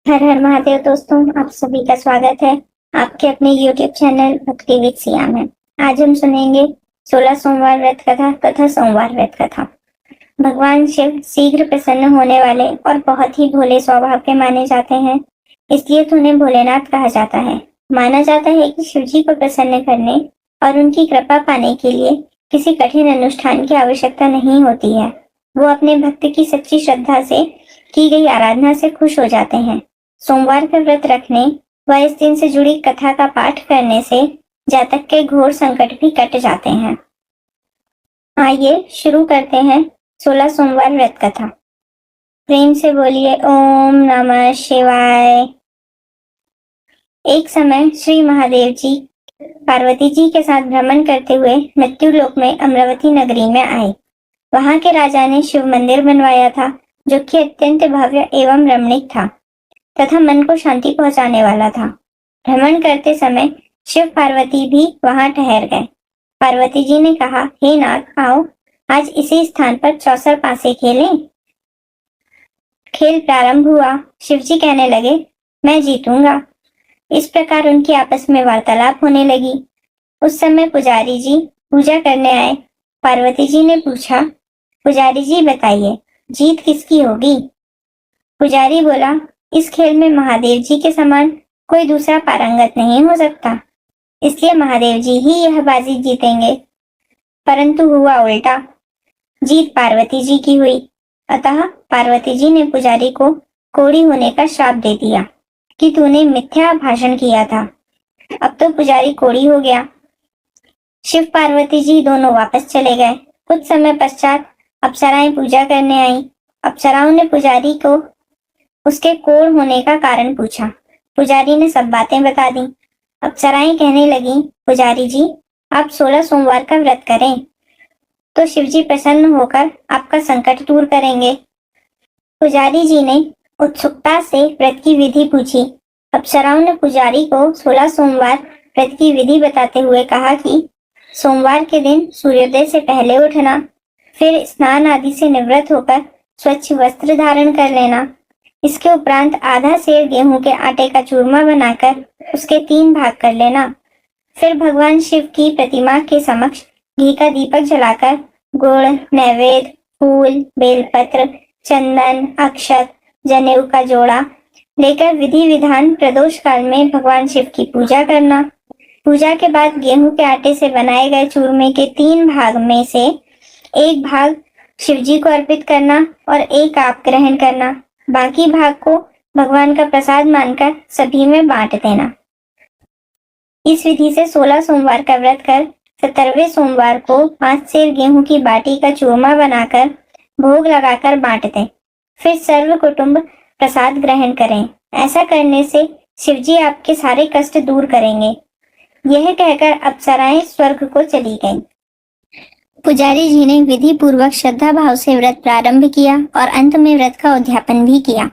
हर हर महादेव दोस्तों, आप सभी का स्वागत है आपके अपने YouTube चैनल भक्ति विद सिया में। आज हम सुनेंगे 16 सोमवार व्रत कथा तथा सोमवार व्रत कथा। भगवान शिव शीघ्र प्रसन्न होने वाले और बहुत ही भोले स्वभाव के माने जाते हैं, इसलिए तो उन्हें भोलेनाथ कहा जाता है। माना जाता है कि शिव जी को प्रसन्न करने और उनकी कृपा पाने के लिए किसी कठिन अनुष्ठान की आवश्यकता नहीं होती है। वो अपने भक्त की सच्ची श्रद्धा से की गई आराधना से खुश हो जाते हैं। सोमवार का व्रत रखने व इस दिन से जुड़ी कथा का पाठ करने से जातक के घोर संकट भी कट जाते हैं। आइए शुरू करते हैं 16 सोमवार व्रत कथा। प्रेम से बोलिए ओम नमः शिवाय। एक समय श्री महादेव जी पार्वती जी के साथ भ्रमण करते हुए मृत्यु लोक में अमरावती नगरी में आए। वहां के राजा ने शिव मंदिर बनवाया था, जो कि अत्यंत भव्य एवं रमणीक था तथा मन को शांति पहुंचाने वाला था। भ्रमण करते समय शिव पार्वती भी वहां ठहर गए। पार्वती जी ने कहा, हे नाथ, आओ आज इसी स्थान पर चौसर पासे खेलें। खेल प्रारंभ हुआ। शिव जी कहने लगे, मैं जीतूंगा। इस प्रकार उनकी आपस में वार्तालाप होने लगी। उस समय पुजारी जी पूजा करने आए। पार्वती जी ने पूछा, पुजारी जी बताइए, जीत किसकी होगी? पुजारी बोला, इस खेल में महादेव जी के समान कोई दूसरा पारंगत नहीं हो सकता, इसलिए महादेव जी ही यह बाजी जीतेंगे। परंतु हुआ उल्टा, जीत पार्वती जी की हुई। अतः पार्वती जी ने पुजारी को कोढ़ी होने का श्राप दे दिया कि तूने मिथ्या भाषण किया था। अब तो पुजारी कोढ़ी हो गया। शिव पार्वती जी दोनों वापस चले गए। कुछ समय पश्चात अप्सराएं पूजा करने आईं। अप्सराओं ने पुजारी को उसके कोढ़ होने का कारण पूछा। पुजारी ने सब बातें बता दी। अप्सराएं कहने लगी, पुजारी जी, आप 16 सोमवार का व्रत करें तो शिवजी प्रसन्न होकर आपका संकट दूर करेंगे। पुजारी जी ने उत्सुकता से व्रत की विधि पूछी। अप्सराओं ने पुजारी को 16 सोमवार व्रत की विधि बताते हुए कहा कि सोमवार के दिन सूर्योदय से पहले उठना, फिर स्नान आदि से निवृत्त होकर स्वच्छ वस्त्र धारण कर लेना। इसके उपरांत आधा सेर गेहूं के आटे का चूरमा बनाकर उसके 3 भाग कर लेना। फिर भगवान शिव की प्रतिमा के समक्ष घी का दीपक जलाकर गुड़, नैवेद्य, फूल, बेलपत्र, चंदन, अक्षत, जनेऊ का जोड़ा लेकर विधि विधान प्रदोष काल में भगवान शिव की पूजा करना। पूजा के बाद गेहूं के आटे से बनाए गए चूरमे के 3 भाग में से एक भाग शिवजी को अर्पित करना और एक आप ग्रहण करना। बाकी भाग को भगवान का प्रसाद मानकर सभी में बांट देना। इस विधि से 16 सोमवार का व्रत कर 17वें सोमवार को 5 सेर गेहूं की बाटी का चूरमा बनाकर भोग लगाकर बांट दें। फिर सर्व कुटुंब प्रसाद ग्रहण करें। ऐसा करने से शिवजी आपके सारे कष्ट दूर करेंगे। यह कहकर अप्सराएं स्वर्ग को चली गईं। पुजारी जी ने विधि पूर्वक श्रद्धा भाव से व्रत प्रारंभ किया और अंत में व्रत का उद्यापन भी किया।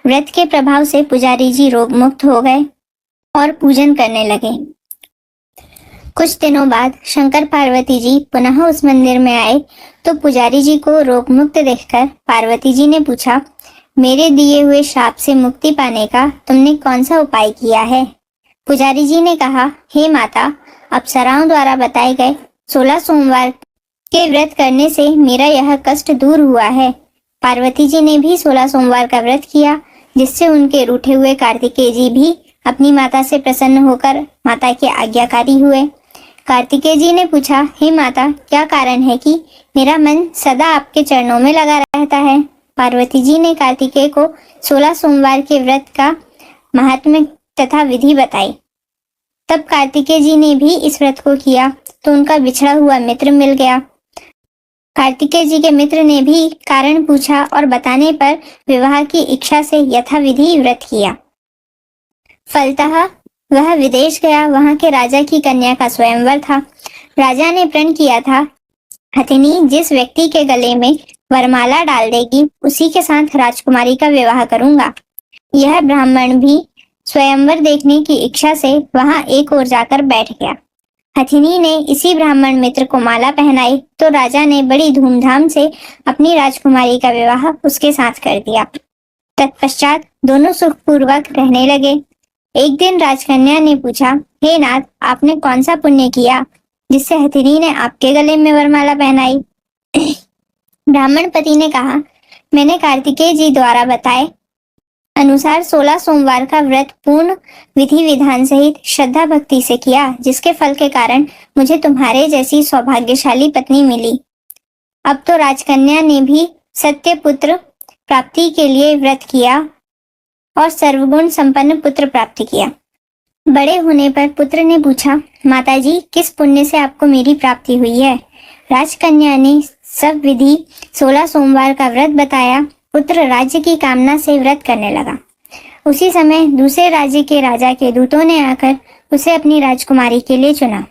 व्रत के प्रभाव से पुजारी जी रोग मुक्त हो गए और पूजन करने लगे। कुछ दिनों बाद शंकर पार्वती जी पुनः उस मंदिर में आए तो पुजारी जी को रोग मुक्त देखकर पार्वती जी ने पूछा, मेरे दिए हुए श्राप से मुक्ति पाने का तुमने कौन सा उपाय किया है? पुजारी जी ने कहा, हे माता, अप्सराओं द्वारा बताए गए 16 सोमवार के व्रत करने से मेरा यह कष्ट दूर हुआ है। पार्वती जी ने भी 16 सोमवार का व्रत किया, जिससे उनके रूठे हुए कार्तिकेय जी भी अपनी माता से प्रसन्न होकर माता के आज्ञाकारी हुए। कार्तिकेय जी ने पूछा, हे माता, क्या कारण है कि मेरा मन सदा आपके चरणों में लगा रहता है? पार्वती जी ने कार्तिकेय को 16 सोमवार के व्रत का महात्म्य तथा विधि बताई। तब कार्तिकेय जी ने भी इस व्रत को किया तो उनका बिछड़ा हुआ मित्र मिल गया। कार्तिकेय जी के मित्र ने भी कारण पूछा और बताने पर विवाह की इच्छा से यथाविधि व्रत किया। फलतः वह विदेश गया। वहां के राजा की कन्या का स्वयंवर था। राजा ने प्रण किया था, हथिनी जिस व्यक्ति के गले में वरमाला डाल देगी उसी के साथ राजकुमारी का विवाह करूंगा। यह ब्राह्मण भी स्वयंवर देखने की इच्छा से वहां एक ओर जाकर बैठ गया। हथिनी ने इसी ब्राह्मण मित्र को माला पहनाई तो राजा ने बड़ी धूमधाम से अपनी राजकुमारी का विवाह उसके साथ कर दिया। तत्पश्चात दोनों सुखपूर्वक रहने लगे। एक दिन राजकन्या ने पूछा, हे नाथ, आपने कौन सा पुण्य किया जिससे हथिनी ने आपके गले में वरमाला पहनाई? ब्राह्मण पति ने कहा, मैंने कार्तिकेय जी द्वारा बताए अनुसार 16 सोमवार का व्रत पूर्ण विधि विधान सहित श्रद्धा भक्ति से किया, जिसके फल के कारण मुझे तुम्हारे जैसी सौभाग्यशाली पत्नी मिली। अब तो राजकन्या ने भी सत्य पुत्र प्राप्ति के लिए व्रत किया और सर्वगुण संपन्न पुत्र प्राप्त किया। बड़े होने पर पुत्र ने पूछा, माताजी, किस पुण्य से आपको मेरी प्राप्ति हुई है? राजकन्या ने सब विधि 16 सोमवार का व्रत बताया। पुत्र राज्य की कामना से व्रत करने लगा। उसी समय दूसरे राज्य के राजा के दूतों ने आकर उसे अपनी राजकुमारी के लिए चुना।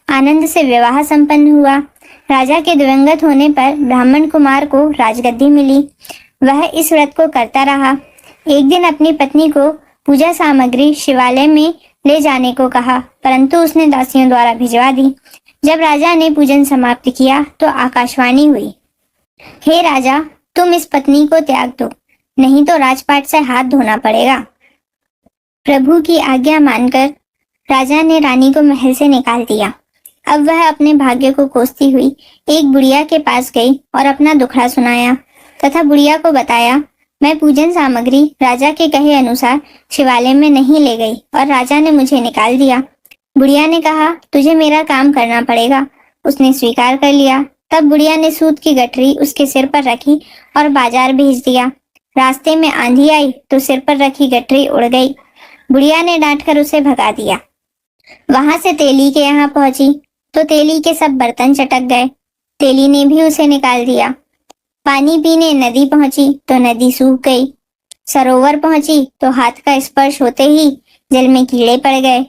आनंद से विवाह संपन्न हुआ। राजा के दिवंगत होने पर ब्राह्मण कुमार को राजगद्दी मिली। वह इस व्रत को करता रहा। एक दिन अपनी पत्नी को पूजा सामग्री शिवालय में ले जाने को कहा, परंतु उसने दासियों द्वारा भिजवा दी। जब राजा ने पूजन समाप्त किया तो आकाशवाणी हुई, हे राजा, तुम इस पत्नी को त्याग दो, नहीं तो राजपाट से हाथ धोना पड़ेगा। प्रभु की आज्ञा मानकर राजा ने रानी को महल से निकाल दिया। अब वह अपने भाग्य को कोसती हुई एक बुढ़िया के पास गई और अपना दुखड़ा सुनाया तथा बुढ़िया को बताया, मैं पूजन सामग्री राजा के कहे अनुसार शिवालय में नहीं ले गई और राजा ने मुझे निकाल दिया। बुढ़िया ने कहा, तुझे मेरा काम करना पड़ेगा। उसने स्वीकार कर लिया। तब बुढ़िया ने सूत की गठरी उसके सिर पर रखी और बाजार भेज दिया। रास्ते में आंधी आई तो सिर पर रखी गठरी उड़ गई। बुढ़िया ने डांटकर उसे भगा दिया। वहां से तेली के यहाँ पहुंची तो तेली के सब बर्तन चटक गए। तेली ने भी उसे निकाल दिया। पानी पीने नदी पहुंची तो नदी सूख गई। सरोवर पहुंची तो हाथ का स्पर्श होते ही जल में कीड़े पड़ गए।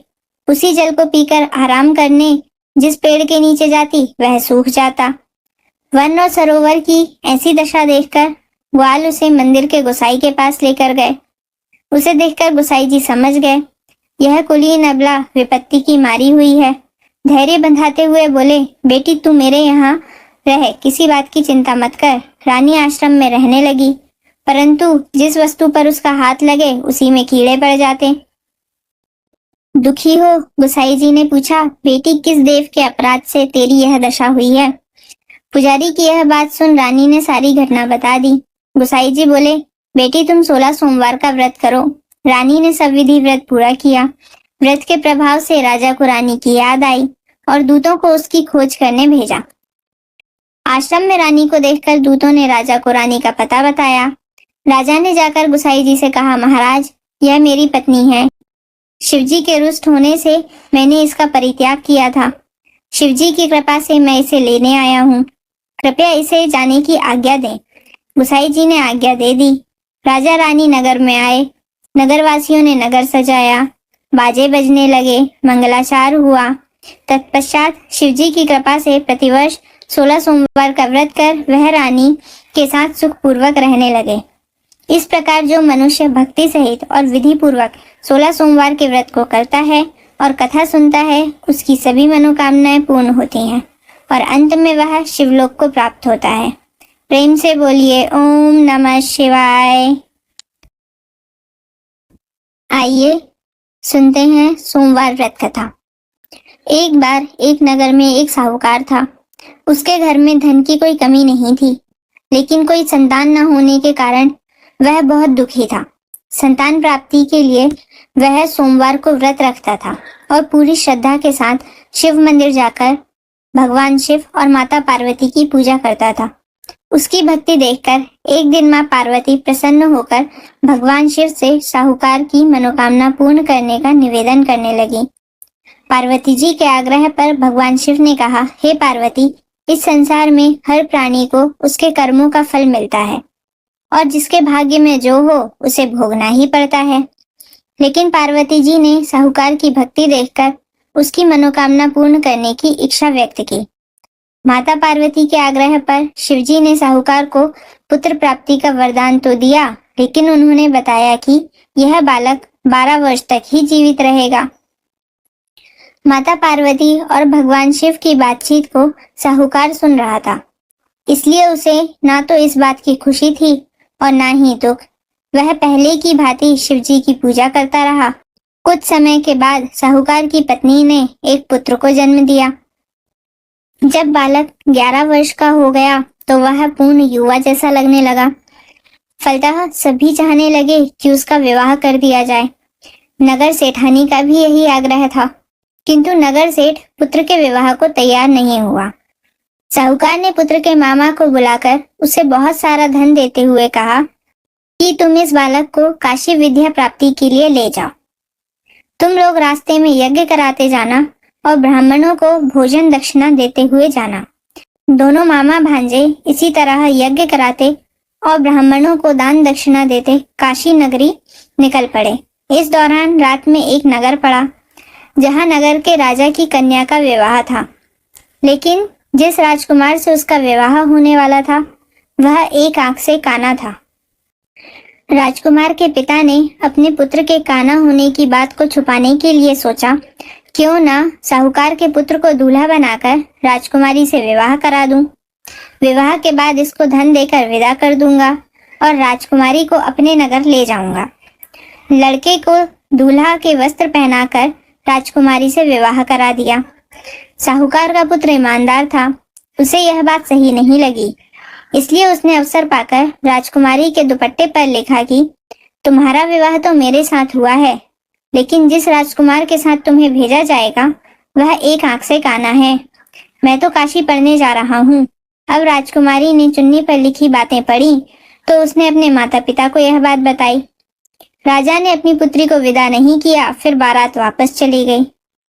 उसी जल को पीकर आराम करने जिस पेड़ के नीचे जाती वह सूख जाता। वन और सरोवर की ऐसी दशा देखकर ग्वाल उसे मंदिर के गोसाई के पास लेकर गए। उसे देखकर गोसाई जी समझ गए, यह कुलीन अबला विपत्ति की मारी हुई है। धैर्य बंधाते हुए बोले, बेटी तू मेरे यहाँ रह, किसी बात की चिंता मत कर। रानी आश्रम में रहने लगी, परंतु जिस वस्तु पर उसका हाथ लगे उसी में कीड़े पड़ जाते। दुखी हो गोसाई जी ने पूछा, बेटी किस देव के अपराध से तेरी यह दशा हुई है? पुजारी की यह बात सुन रानी ने सारी घटना बता दी। गोसाई जी बोले, बेटी तुम 16 सोमवार का व्रत करो। रानी ने सब विधि व्रत पूरा किया। व्रत के प्रभाव से राजा को रानी की याद आई और दूतों को उसकी खोज करने भेजा। आश्रम में रानी को देखकर दूतों ने राजा को रानी का पता बताया। राजा ने जाकर गोसाई जी से कहा, महाराज, यह मेरी पत्नी है। शिवजी के रुष्ट होने से मैंने इसका परित्याग किया था। शिवजी की कृपा से मैं इसे लेने आया हूँ। कृपया इसे जाने की आज्ञा दें। गोसाई जी ने आज्ञा दे दी। राजा रानी नगर में आए। नगरवासियों ने नगर सजाया, बाजे बजने लगे, मंगलाचार हुआ। तत्पश्चात शिवजी की कृपा से प्रतिवर्ष 16 सोमवार का व्रत कर वह रानी के साथ सुखपूर्वक रहने लगे। इस प्रकार जो मनुष्य भक्ति सहित और विधि पूर्वक 16 सोमवार के व्रत को करता है और कथा सुनता है, उसकी सभी मनोकामनाएं पूर्ण होती हैं और अंत में वह शिवलोक को प्राप्त होता है। प्रेम से बोलिए ओम नमः शिवाय। आइए सुनते हैं सोमवार व्रत कथा। एक बार एक नगर में एक साहूकार था। उसके घर में धन की कोई कमी नहीं थी, लेकिन कोई संतान न होने के कारण वह बहुत दुखी था। संतान प्राप्ति के लिए वह सोमवार को व्रत रखता था और पूरी श्रद्धा के साथ शिव मंदिर जाकर भगवान शिव और माता पार्वती की पूजा करता था। उसकी भक्ति देखकर एक दिन माँ पार्वती प्रसन्न होकर भगवान शिव से साहूकार की मनोकामना पूर्ण करने का निवेदन करने लगी। पार्वती जी के आग्रह पर भगवान शिव ने कहा, हे पार्वती, इस संसार में हर प्राणी को उसके कर्मों का फल मिलता है और जिसके भाग्य में जो हो उसे भोगना ही पड़ता है। लेकिन पार्वती जी ने साहूकार की भक्ति देखकर उसकी मनोकामना पूर्ण करने की इच्छा व्यक्त की। माता पार्वती के आग्रह पर शिवजी ने साहूकार को पुत्र प्राप्ति का वरदान तो दिया, लेकिन उन्होंने बताया कि यह बालक 12 वर्ष तक ही जीवित रहेगा। माता पार्वती और भगवान शिव की बातचीत को साहूकार सुन रहा था, इसलिए उसे ना तो इस बात की खुशी थी और ना ही दुख। वह पहले की भांति शिवजी की पूजा करता रहा। कुछ समय के बाद साहूकार की पत्नी ने एक पुत्र को जन्म दिया। जब बालक 11 वर्ष का हो गया तो वह पूर्ण युवा जैसा लगने लगा। फलतः सभी चाहने लगे कि उसका विवाह कर दिया जाए। नगर सेठानी का भी यही आग्रह था, किंतु नगर सेठ पुत्र के विवाह को तैयार नहीं हुआ। साहूकार ने पुत्र के मामा को बुलाकर उसे बहुत सारा धन देते हुए कहा कि तुम इस बालक को काशी विद्या प्राप्ति के लिए ले जाओ। तुम लोग रास्ते में यज्ञ कराते जाना और ब्राह्मणों को भोजन दक्षिणा देते हुए जाना। दोनों मामा भांजे इसी तरह यज्ञ कराते और ब्राह्मणों को दान दक्षिणा देते काशी नगरी निकल पड़े। इस दौरान रात में एक नगर पड़ा जहां नगर के राजा की कन्या का विवाह था, लेकिन जिस राजकुमार से उसका विवाह होने वाला था वह एक आंख से काना था। राजकुमार के पिता ने अपने पुत्र के काना होने की बात को छुपाने के लिए सोचा, क्यों ना साहूकार के पुत्र को दूल्हा बनाकर राजकुमारी से विवाह करा दूं। विवाह के बाद इसको धन देकर विदा कर दूंगा और राजकुमारी को अपने नगर ले जाऊंगा। लड़के को दूल्हा के वस्त्र पहनाकर राजकुमारी से विवाह करा दिया। साहूकार का पुत्र ईमानदार था, उसे यह बात सही नहीं लगी, इसलिए उसने अवसर पाकर राजकुमारी के दुपट्टे पर लिखा कि तुम्हारा विवाह तो मेरे साथ हुआ है, लेकिन जिस राजकुमार के साथ तुम्हें भेजा जाएगा वह एक आंख से काना है। मैं तो काशी पढ़ने जा रहा हूँ। अब राजकुमारी ने चुन्नी पर लिखी बातें पढ़ी तो उसने अपने माता पिता को यह बात बताई। राजा ने अपनी पुत्री को विदा नहीं किया, फिर बारात वापस चली गई।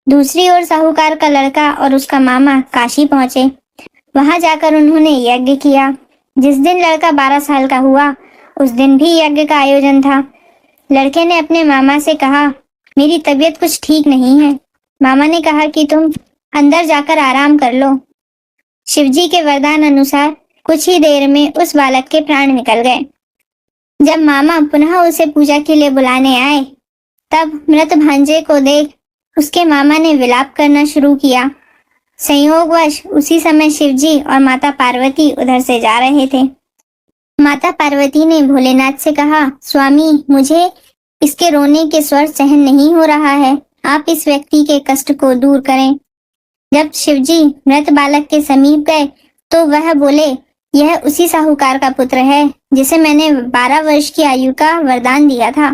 दूसरी ओर साहूकार का लड़का और उसका मामा काशी पहुंचे। वहां जाकर उन्होंने यज्ञ किया। जिस दिन लड़का 12 साल का हुआ उस दिन भी यज्ञ का आयोजन था। लड़के ने अपने मामा से कहा, मेरी तबीयत कुछ ठीक नहीं है। मामा ने कहा कि तुम अंदर जाकर आराम कर लो। शिवजी के वरदान अनुसार कुछ ही देर में उस बालक के प्राण निकल गए। जब मामा पुनः उसे पूजा के लिए बुलाने आए तब मृत भांजे को देख उसके मामा ने विलाप करना शुरू किया। संयोगवश उसी समय शिवजी और माता पार्वती उधर से जा रहे थे। माता पार्वती ने भोलेनाथ से कहा, स्वामी, मुझे इसके रोने के स्वर सहन नहीं हो रहा है, आप इस व्यक्ति के कष्ट को दूर करें। जब शिवजी मृत बालक के समीप गए तो वह बोले, यह उसी साहूकार का पुत्र है जिसे मैंने 12 वर्ष की आयु का वरदान दिया था।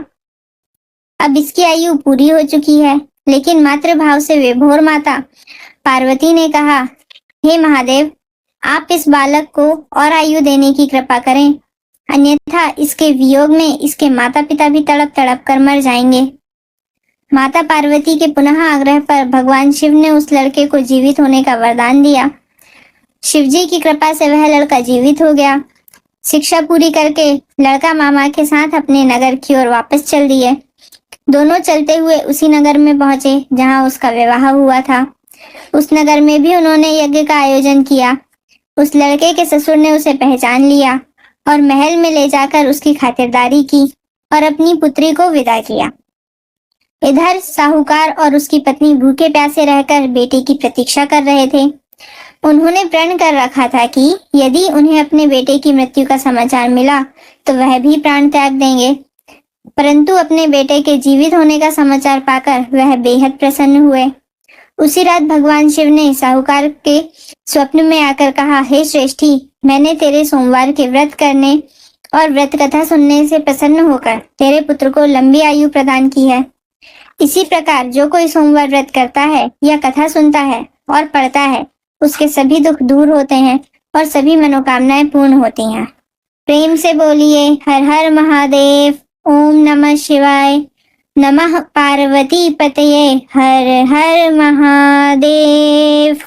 अब इसकी आयु पूरी हो चुकी है। लेकिन मातृभाव से विभोर माता पार्वती ने कहा, हे महादेव, आप इस बालक को और आयु देने की कृपा करें, अन्यथा इसके वियोग में इसके माता पिता भी तड़प तड़प कर मर जाएंगे। माता पार्वती के पुनः आग्रह पर भगवान शिव ने उस लड़के को जीवित होने का वरदान दिया। शिवजी की कृपा से वह लड़का जीवित हो गया। शिक्षा पूरी करके लड़का मामा के साथ अपने नगर की ओर वापस चल दिए। दोनों चलते हुए उसी नगर में पहुंचे जहां उसका विवाह हुआ था। उस नगर में भी उन्होंने यज्ञ का आयोजन किया। उस लड़के के ससुर ने उसे पहचान लिया और महल में ले जाकर उसकी खातिरदारी की और अपनी पुत्री को विदा किया। इधर साहूकार और उसकी पत्नी भूखे प्यासे रहकर बेटे की प्रतीक्षा कर रहे थे। उन्होंने प्रण कर रखा था कि यदि उन्हें अपने बेटे की मृत्यु का समाचार मिला तो वह भी प्राण त्याग देंगे, परंतु अपने बेटे के जीवित होने का समाचार पाकर वह बेहद प्रसन्न हुए। उसी रात भगवान शिव ने साहूकार के स्वप्न में आकर कहा, हे श्रेष्ठी, मैंने तेरे सोमवार के व्रत करने और व्रत कथा सुनने से प्रसन्न होकर तेरे पुत्र को लंबी आयु प्रदान की है। इसी प्रकार जो कोई सोमवार व्रत करता है या कथा सुनता है और पढ़ता है उसके सभी दुख दूर होते हैं और सभी मनोकामनाएं पूर्ण होती हैं। प्रेम से बोलिए हर हर महादेव। ओम नमः शिवाय। नमः पार्वती पतये। हर हर महादेव।